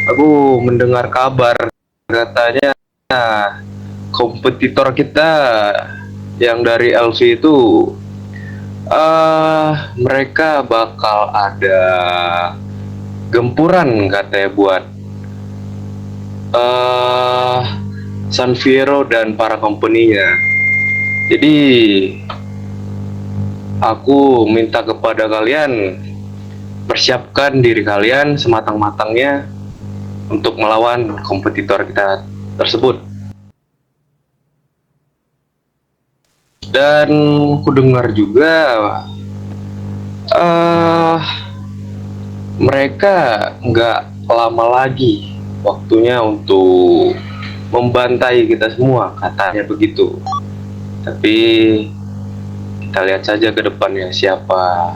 Aku mendengar kabar katanya kompetitor kita yang dari LV itu mereka bakal ada gempuran katanya buat eh Sanfiero dan para company-nya. Jadi aku minta kepada kalian persiapkan diri kalian sematang-matangnya untuk melawan kompetitor kita tersebut. Dan ku dengar juga uh, mereka nggak lama lagi waktunya untuk membantai kita semua, katanya begitu. Tapi kita lihat saja ke depannya siapa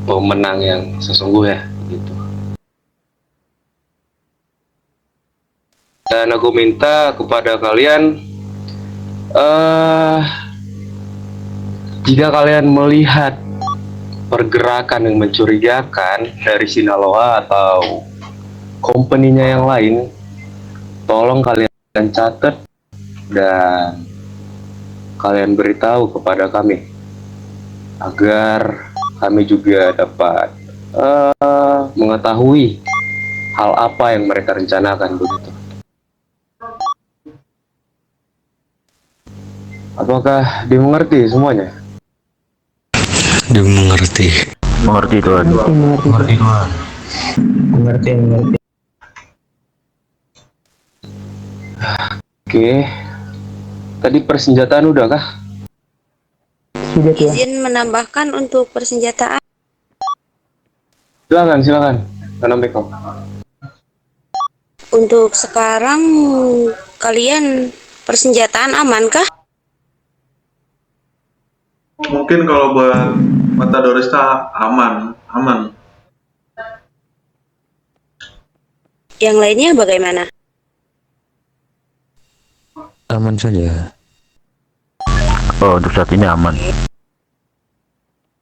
pemenang yang sesungguhnya gitu. Dan aku minta kepada kalian jika kalian melihat pergerakan yang mencurigakan dari Sinaloa atau company-nya yang lain, tolong kalian catat dan kalian beritahu kepada kami agar kami juga dapat mengetahui hal apa yang mereka rencanakan begitu. Apakah dimengerti semuanya? Dimengerti. Mengerti Tuhan. Mengerti Tuhan. Mengerti. Oke. Tadi persenjataan udah kah? Sudah Tuhan. Izin menambahkan untuk persenjataan. Silakan. Tanam Beko. Untuk sekarang kalian persenjataan aman kah? Mungkin kalau buat Matadorista aman. Yang lainnya bagaimana? Aman saja. Oh, untuk saat ini aman.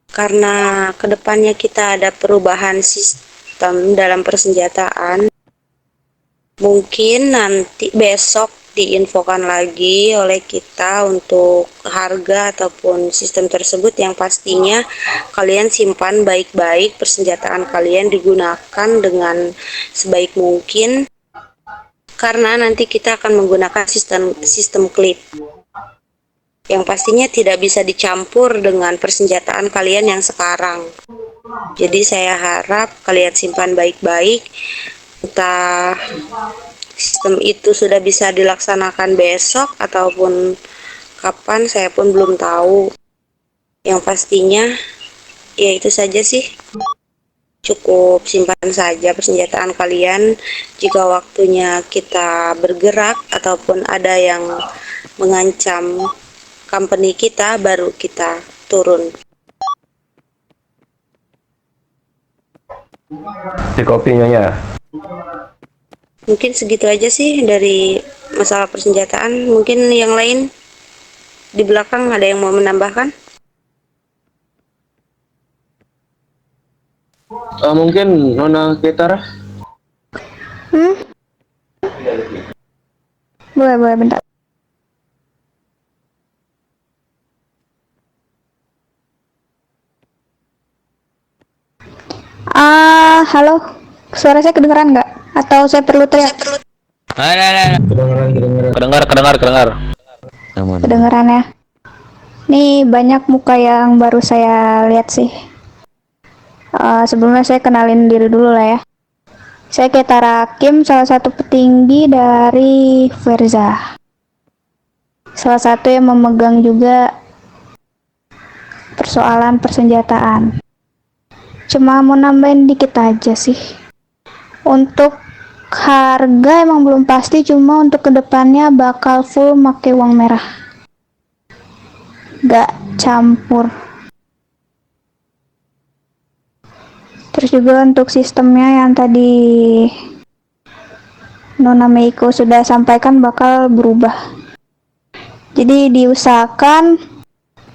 Karena kedepannya kita ada perubahan sistem dalam persenjataan, mungkin nanti besok diinfokan lagi oleh kita untuk harga ataupun sistem tersebut, yang pastinya kalian simpan baik-baik persenjataan kalian, digunakan dengan sebaik mungkin, karena nanti kita akan menggunakan sistem clip yang pastinya tidak bisa dicampur dengan persenjataan kalian yang sekarang. Jadi saya harap kalian simpan baik-baik. Entah sistem itu sudah bisa dilaksanakan besok ataupun kapan, saya pun belum tahu. Yang pastinya ya itu saja sih. Cukup simpan saja persenjataan kalian. Jika waktunya kita bergerak ataupun ada yang mengancam company kita, baru kita turun. Si kopinya ya. Mungkin segitu aja sih dari masalah persenjataan. Mungkin yang lain di belakang ada yang mau menambahkan? Mungkin Nona Ketara. Boleh bentar. Halo, suara saya kedengeran nggak? Atau saya perlu teriak? Kedengar. Aman. Kedengeran ya. Nih banyak muka yang baru saya lihat sih. Sebelumnya saya kenalin diri dulu lah ya. Saya Ketara Hakim, salah satu petinggi dari Verza. Salah satu yang memegang juga persoalan persenjataan. Cuma mau nambahin dikit aja sih. Untuk harga emang belum pasti, cuma untuk kedepannya bakal full make uang merah. Gak campur. Terus juga untuk sistemnya yang tadi Nona Meiko sudah sampaikan bakal berubah. Jadi diusahakan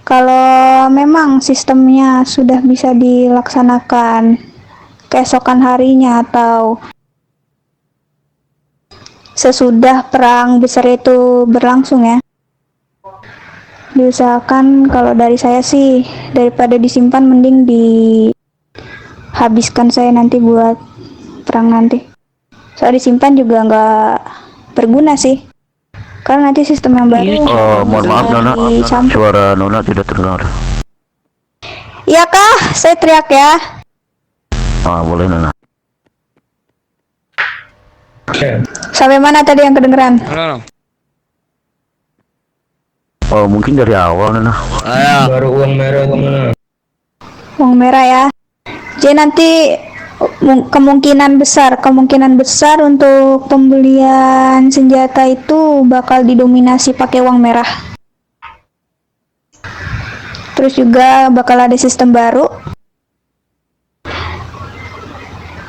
kalau memang sistemnya sudah bisa dilaksanakan keesokan harinya atau sesudah perang besar itu berlangsung ya. Diusahakan kalau dari saya sih, daripada disimpan mending dihabiskan saya nanti buat perang nanti. Soal disimpan juga nggak berguna sih, karena nanti sistem yang baru Mohon maaf Nona, dicampur. suara Nona tidak terdengar. Iya kah? Saya teriak ya. Boleh Nona. Sampai mana tadi yang kedengeran? Mungkin dari awal Nona. Baru uang merah kemana? Uang merah ya. Jadi nanti kemungkinan besar untuk pembelian senjata itu bakal didominasi pakai uang merah. Terus juga bakal ada sistem baru.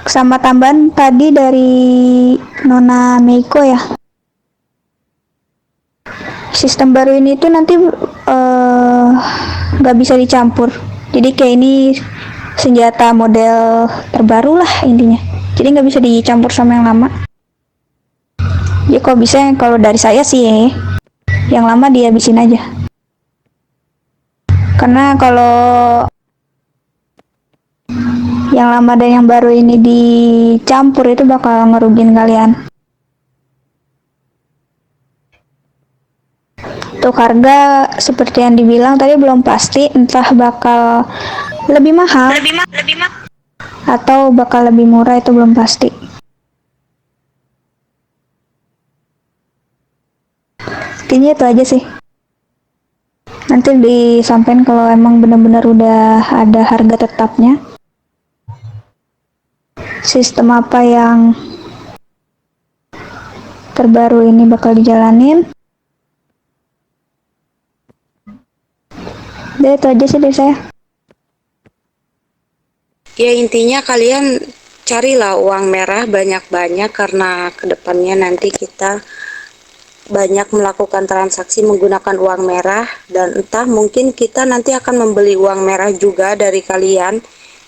Sama tambahan tadi dari Nona Meiko ya. Sistem baru ini tuh nanti nggak bisa dicampur. Jadi kayak ini senjata model terbaru lah intinya. Jadi nggak bisa dicampur sama yang lama. Ya kok bisa, kalau dari saya sih yang lama dihabisin aja. Karena kalau yang lama dan yang baru ini dicampur itu bakal ngerugin kalian. Untuk harga seperti yang dibilang tadi belum pasti, entah bakal lebih mahal atau bakal lebih murah, itu belum pasti. Intinya itu aja sih. Nanti disampaikan kalau emang benar-benar udah ada harga tetapnya. Sistem apa yang terbaru ini bakal dijalanin. Udah itu aja sih dari saya. Ya intinya kalian carilah uang merah banyak-banyak, karena kedepannya nanti kita banyak melakukan transaksi menggunakan uang merah, dan entah mungkin kita nanti akan membeli uang merah juga dari kalian,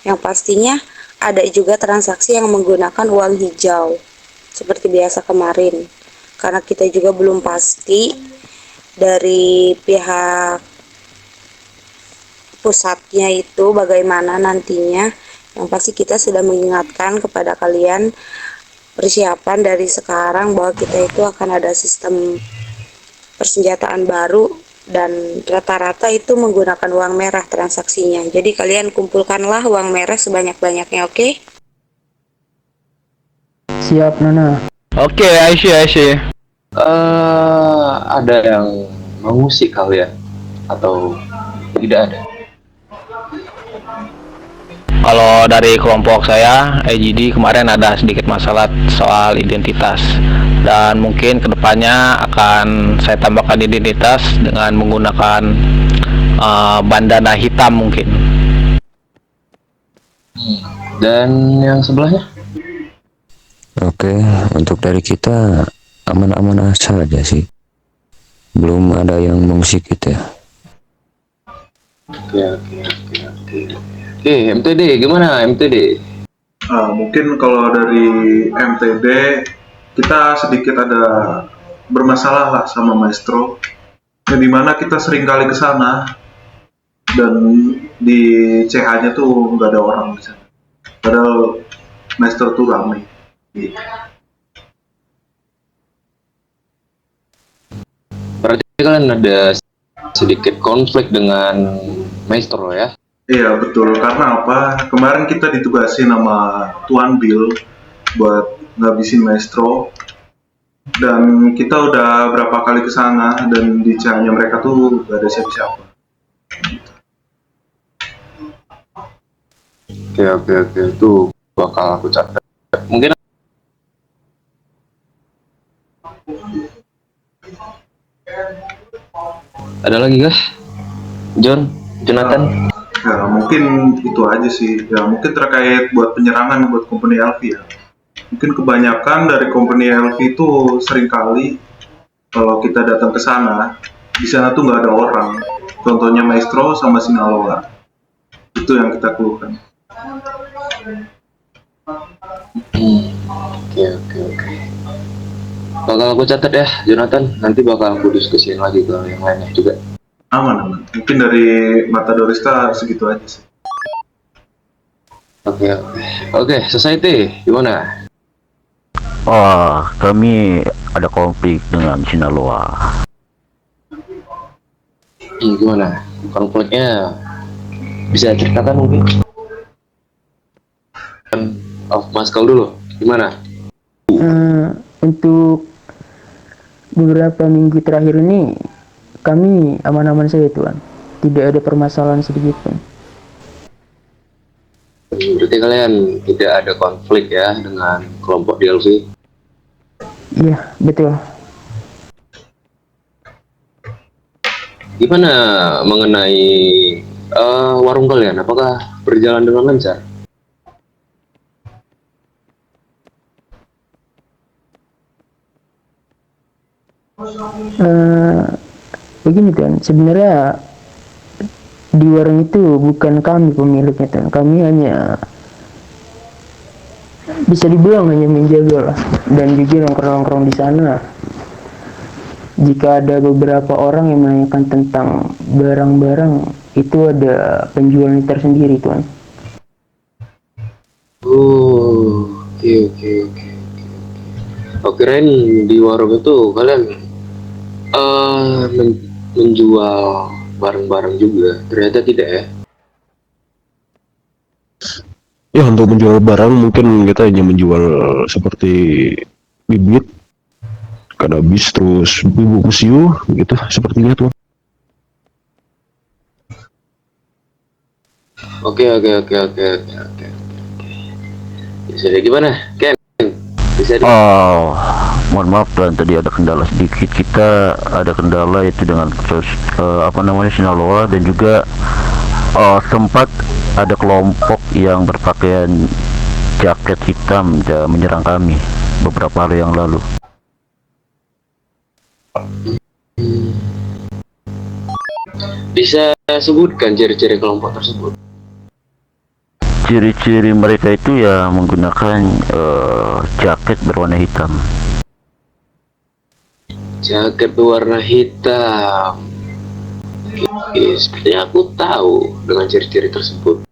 yang pastinya ada juga transaksi yang menggunakan uang hijau seperti biasa kemarin, karena kita juga belum pasti dari pihak pusatnya itu bagaimana nantinya. Yang pasti kita sudah mengingatkan kepada kalian persiapan dari sekarang bahwa kita itu akan ada sistem persenjataan baru, dan rata-rata itu menggunakan uang merah transaksinya. Jadi kalian kumpulkanlah uang merah sebanyak-banyaknya, oke? Siap Nona. Oke, Aisyah. Ada yang mengusik kalian atau tidak ada? Kalau dari kelompok saya, EGD, kemarin ada sedikit masalah soal identitas, dan mungkin kedepannya akan saya tambahkan identitas dengan menggunakan bandana hitam mungkin. Dan yang sebelahnya? Oke, untuk dari kita aman-aman saja sih. Belum ada yang mengusik kita. Oke, MTD gimana MTD? Mungkin kalau dari MTD kita sedikit ada bermasalah lah sama Maestro, yang dimana kita sering kali ke sana dan di CH-nya tuh nggak ada orang di sana. Padahal Maestro tuh ramai. Gitu. Berarti kalian ada sedikit konflik dengan Maestro ya? Iya betul, karena apa? Kemarin kita ditugasin sama Tuan Bill buat ngabisin Maestro, dan kita udah berapa kali ke sana dan di CH-nya mereka tuh gak ada siapa-siapa. Oke, itu bakal aku catat. Mungkin ada lagi kah? Jonathan? Ya mungkin itu aja sih. Ya mungkin terkait buat penyerangan buat company LV ya. Mungkin kebanyakan dari company LV itu seringkali kalau kita datang ke sana, di sana tuh nggak ada orang. Contohnya Maestro sama Sinaloa. Itu yang kita keluhkan. Oke. bakal aku catat ya, Jonathan. Nanti bakal aku diskusiin lagi ke yang lainnya juga. Aman. Mungkin dari Mata Dorista segitu aja sih. Oke, Society, gimana? Oh, kami ada konflik dengan Sinaloa. Gimana? Konfliknya bisa ceritakan mungkin? Maskal dulu, gimana? Untuk beberapa minggu terakhir ini kami aman-aman saja Tuhan. Tidak ada permasalahan sedikit pun. Berarti kalian tidak ada konflik ya dengan kelompok DLV? Iya, betul. Gimana mengenai warung kalian? Apakah berjalan dengan lancar? Begini Tuhan, sebenarnya di warung itu bukan kami pemiliknya Tuhan. Kami hanya bisa dibilang hanya menjaga lah, dan juga nongkrong-nongkrong di sana. Jika ada beberapa orang yang menanyakan tentang barang-barang, itu ada penjualnya tersendiri Tuhan. Oke. Oh, kirain di warung itu kalian menjual barang-barang juga. Ternyata tidak ya? Ya, untuk menjual barang mungkin kita hanya menjual seperti bibit, kanabis, terus bubuk musiu gitu sepertinya tuh. Oke. Bisa deh, gimana? Ken? Bisa deh. Oh, mohon maaf Tuhan, tadi ada kendala sedikit. Kita ada kendala itu dengan Sinaloa, dan juga sempat ada kelompok yang berpakaian jaket hitam menyerang kami beberapa hari yang lalu. Bisa sebutkan ciri-ciri kelompok tersebut? Ciri-ciri mereka itu ya menggunakan jaket berwarna hitam. Jaket berwarna hitam. Oke, sepertinya aku tahu dengan ciri-ciri tersebut.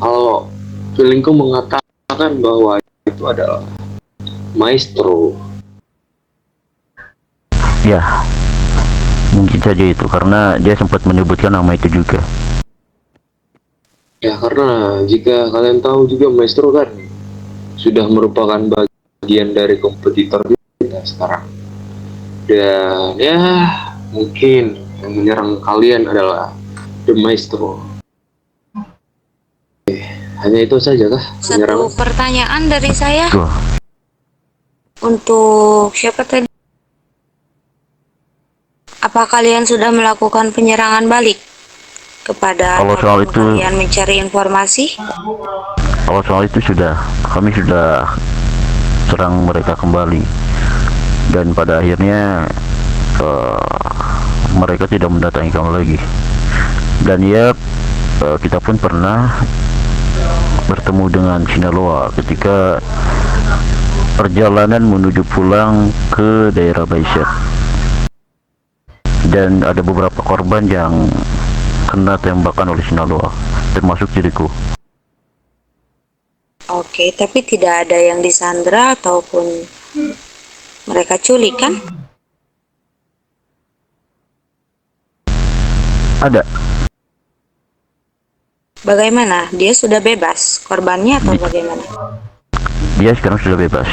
Kalau feelingku mengatakan bahwa itu adalah Maestro. Ya, mungkin saja itu, karena dia sempat menyebutkan nama itu juga. Ya, karena jika kalian tahu juga Maestro kan sudah merupakan bagian dari kompetitor kita sekarang. Dan ya, mungkin yang menyerang kalian adalah The Maestro. Hanya itu saja kah? Satu pertanyaan dari saya. Tuh. Untuk siapa tadi? Apa kalian sudah melakukan penyerangan balik kepada Kalau soal itu, kalian mencari informasi? kalau soal itu kami sudah serang mereka kembali, dan pada akhirnya mereka tidak mendatangi kami lagi. Dan ya, kita pun pernah bertemu dengan Sinaloa ketika perjalanan menuju pulang ke daerah Baisyet, dan ada beberapa korban yang kena tembakan oleh Sinaloa, termasuk diriku. Oke, tapi tidak ada yang disandra ataupun mereka culik kan? Ada. Bagaimana? Dia sudah bebas korbannya atau bagaimana? Dia sekarang sudah bebas.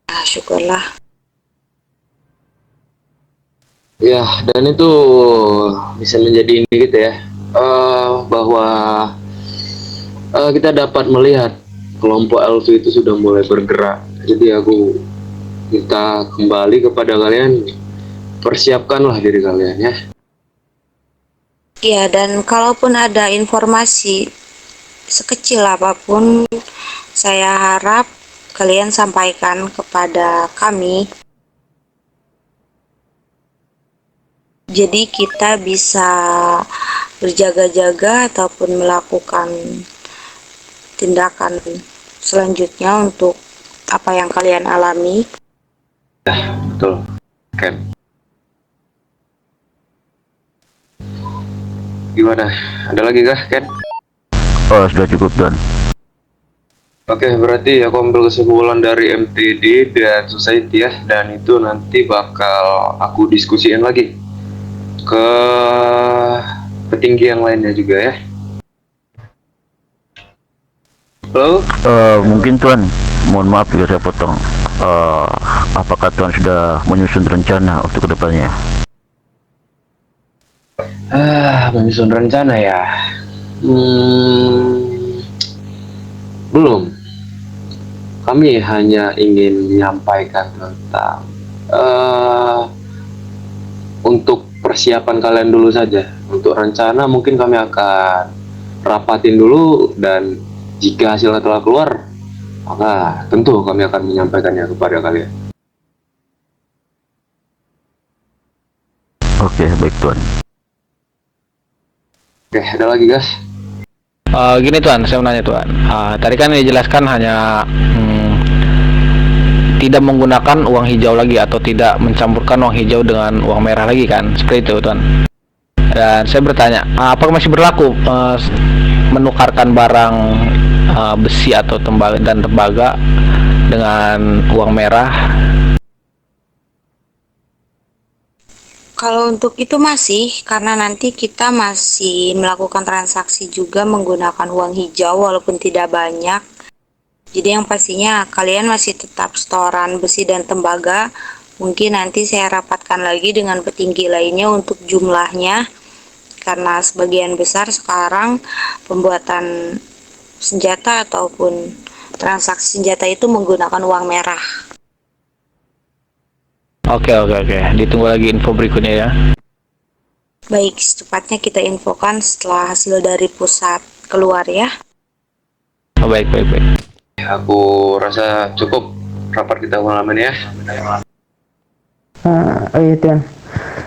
Ah, syukurlah. Ya, dan itu bisa menjadi ini gitu ya, bahwa kita dapat melihat kelompok LV itu sudah mulai bergerak. Jadi aku minta kembali kepada kalian, persiapkanlah diri kalian ya. Iya, dan kalaupun ada informasi sekecil apapun, saya harap kalian sampaikan kepada kami. Jadi kita bisa berjaga-jaga ataupun melakukan tindakan selanjutnya untuk apa yang kalian alami. Betul, Ken. Gimana? Ada lagi kah, Ken? Oh, sudah cukup Tuan. Oke, berarti aku ambil kesimpulan dari MTD dan Society ya, dan itu nanti bakal aku diskusiin lagi ke petinggi yang lainnya juga ya. Halo? Mungkin Tuan, mohon maaf jika saya potong. Apakah Tuan sudah menyusun rencana untuk kedepannya? Menyusun rencana ya. Belum. Kami hanya ingin menyampaikan tentang untuk persiapan kalian dulu saja. Untuk rencana mungkin kami akan rapatin dulu, dan jika hasilnya telah keluar, maka tentu kami akan menyampaikannya kepada kalian. Oke, baik Tuan. Oke, ada lagi guys? Gini Tuan, saya mau nanya Tuan. Tadi kan dijelaskan hanya tidak menggunakan uang hijau lagi atau tidak mencampurkan uang hijau dengan uang merah lagi kan, seperti itu Tuan. Dan saya bertanya, apakah masih berlaku menukarkan barang besi atau tembaga dengan uang merah? Kalau untuk itu masih, karena nanti kita masih melakukan transaksi juga menggunakan uang hijau walaupun tidak banyak. Jadi yang pastinya kalian masih tetap setoran besi dan tembaga. Mungkin nanti saya rapatkan lagi dengan petinggi lainnya untuk jumlahnya, karena sebagian besar sekarang pembuatan senjata ataupun transaksi senjata itu menggunakan uang merah. Oke. Ditunggu lagi info berikutnya ya. Baik, secepatnya kita infokan setelah hasil dari pusat keluar ya. Baik. Aku rasa cukup rapat kita malam ini ya. Iya Tuan,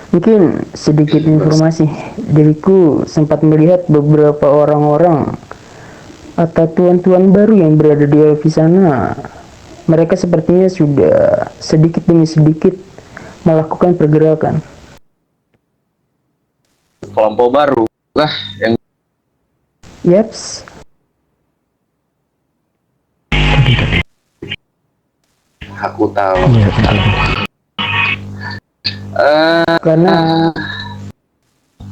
mungkin sedikit informasi. Diriku sempat melihat beberapa orang-orang atau tuan-tuan baru yang berada di LV sana. Mereka sepertinya sudah sedikit demi sedikit melakukan pergerakan. Kelompok baru lah yang Yaps. aku tahu. Karena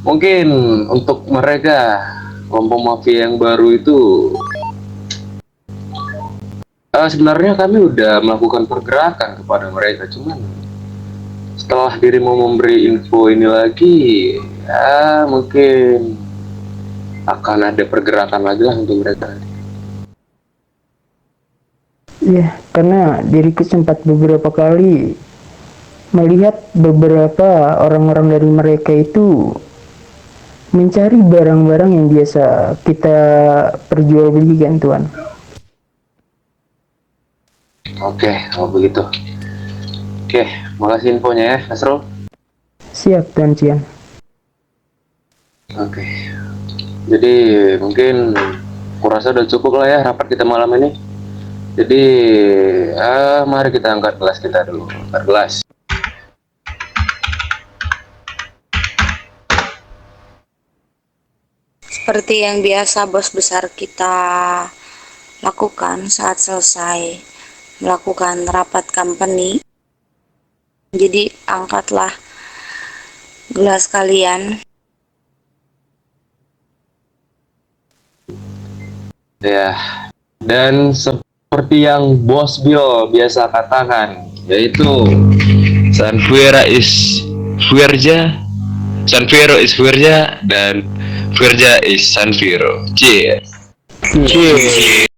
Mungkin untuk mereka kelompok mafia yang baru itu sebenarnya kami udah melakukan pergerakan kepada mereka, cuman setelah dirimu memberi info ini lagi, ya mungkin akan ada pergerakan lagi lah untuk mereka. ya, karena diriku sempat beberapa kali melihat beberapa orang-orang dari mereka itu mencari barang-barang yang biasa kita perjualbelikan Tuan. Oke, kalau begitu. Oke, makasih infonya ya, Nasrul. Siap Tuan Cian. Oke. Jadi mungkin kurasa udah cukup lah ya rapat kita malam ini. Jadi mari kita angkat gelas kita dulu. Angkat gelas. Seperti yang biasa bos besar kita lakukan saat selesai melakukan rapat company. Jadi angkatlah gelas kalian. Ya, dan seperti yang Bos Bill biasa katakan, yaitu Sanfuera is Fuerza, Sanfero is Fuerza, dan Fuerza is Sanfero. Cheers. Cheers.